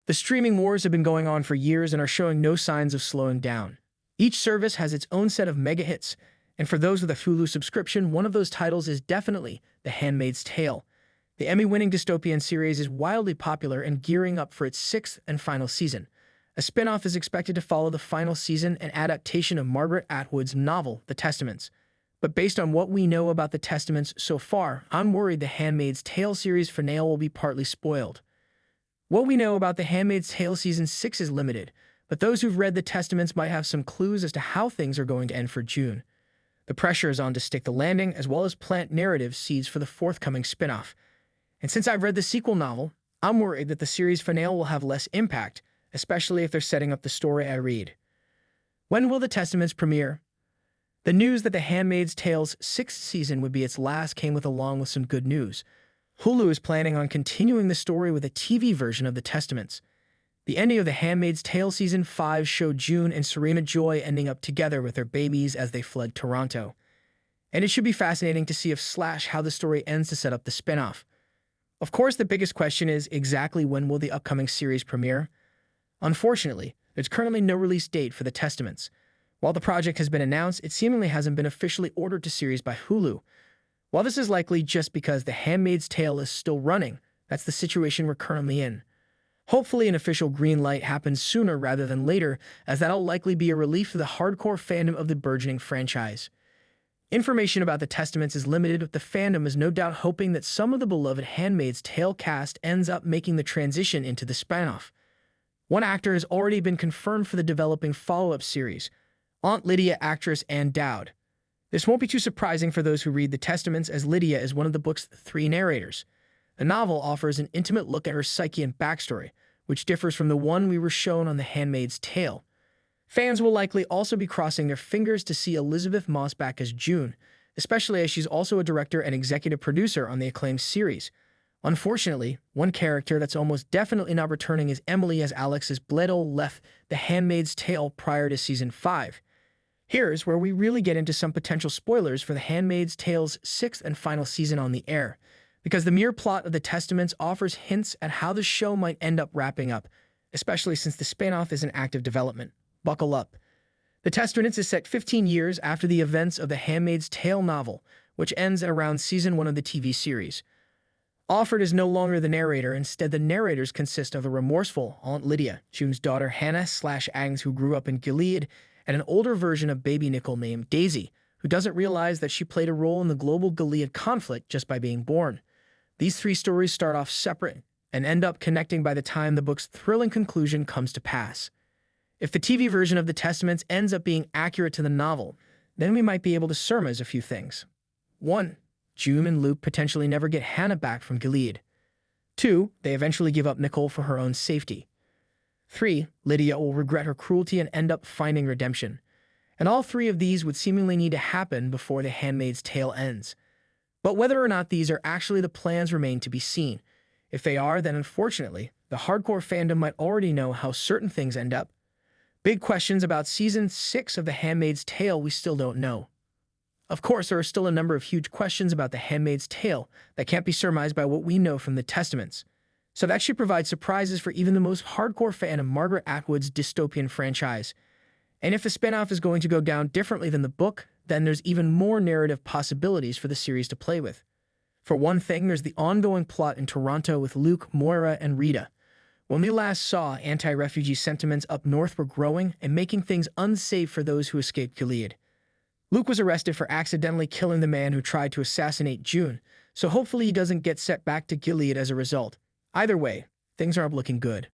The streaming wars have been going on for years and are showing no signs of slowing down. Each service has its own set of mega hits, and for those with a Hulu subscription, one of those titles is definitely The Handmaid's Tale. The Emmy-winning dystopian series is wildly popular and gearing up for its sixth and final season. A spin-off is expected to follow the final season and adaptation of Margaret Atwood's novel, The Testaments. But based on what we know about The Testaments so far, I'm worried The Handmaid's Tale series finale will be partly spoiled. What we know about The Handmaid's Tale Season 6 is limited, but those who've read The Testaments might have some clues as to how things are going to end for June. The pressure is on to stick the landing, as well as plant narrative seeds for the forthcoming spin-off. And since I've read the sequel novel, I'm worried that the series finale will have less impact, especially if they're setting up the story I read. When will The Testaments premiere? The news that The Handmaid's Tale's sixth season would be its last along with some good news. Hulu is planning on continuing the story with a TV version of The Testaments. The ending of The Handmaid's Tale Season 5 showed June and Serena Joy ending up together with their babies as they fled Toronto. And it should be fascinating to see how the story ends to set up the spin-off. Of course, the biggest question is exactly when will the upcoming series premiere? Unfortunately, there's currently no release date for The Testaments. While the project has been announced, it seemingly hasn't been officially ordered to series by Hulu. While this is likely just because The Handmaid's Tale is still running, that's the situation we're currently in. Hopefully an official green light happens sooner rather than later, as that'll likely be a relief to the hardcore fandom of the burgeoning franchise. Information about The Testaments is limited, but the fandom is no doubt hoping that some of the beloved Handmaid's Tale cast ends up making the transition into the spin-off. One actor has already been confirmed for the developing follow-up series, Aunt Lydia actress Anne Dowd. This won't be too surprising for those who read The Testaments, as Lydia is one of the book's three narrators. The novel offers an intimate look at her psyche and backstory, which differs from the one we were shown on The Handmaid's Tale. Fans will likely also be crossing their fingers to see Elizabeth Moss back as June, especially as she's also a director and executive producer on the acclaimed series. Unfortunately, one character that's almost definitely not returning is Emily, as Alexis Bledel left The Handmaid's Tale prior to Season 5. Here's where we really get into some potential spoilers for The Handmaid's Tale's sixth and final season on the air, because the mere plot of The Testaments offers hints at how the show might end up wrapping up, especially since the spin-off is in active development. Buckle up. The Testaments is set 15 years after the events of The Handmaid's Tale novel, which ends at around Season 1 of the TV series. Offred is no longer the narrator. Instead, the narrators consist of a remorseful Aunt Lydia, June's daughter Hannah/Agnes, who grew up in Gilead, and an older version of baby Nicole named Daisy, who doesn't realize that she played a role in the global Gilead conflict just by being born. These three stories start off separate and end up connecting by the time the book's thrilling conclusion comes to pass. If the TV version of The Testaments ends up being accurate to the novel, then we might be able to surmise a few things. 1. June and Luke potentially never get Hannah back from Gilead. 2. They eventually give up Nicole for her own safety. 3. Lydia will regret her cruelty and end up finding redemption. And all three of these would seemingly need to happen before The Handmaid's Tale ends. But whether or not these are actually the plans remain to be seen. If they are, then unfortunately, the hardcore fandom might already know how certain things end up. Big questions about Season 6 of The Handmaid's Tale we still don't know. Of course, there are still a number of huge questions about The Handmaid's Tale that can't be surmised by what we know from The Testaments. So that should provide surprises for even the most hardcore fan of Margaret Atwood's dystopian franchise. And if the spinoff is going to go down differently than the book, then there's even more narrative possibilities for the series to play with. For one thing, there's the ongoing plot in Toronto with Luke, Moira, and Rita. When we last saw, anti-refugee sentiments up north were growing and making things unsafe for those who escaped Gilead. Luke was arrested for accidentally killing the man who tried to assassinate June, so hopefully he doesn't get sent back to Gilead as a result. Either way, things aren't looking good.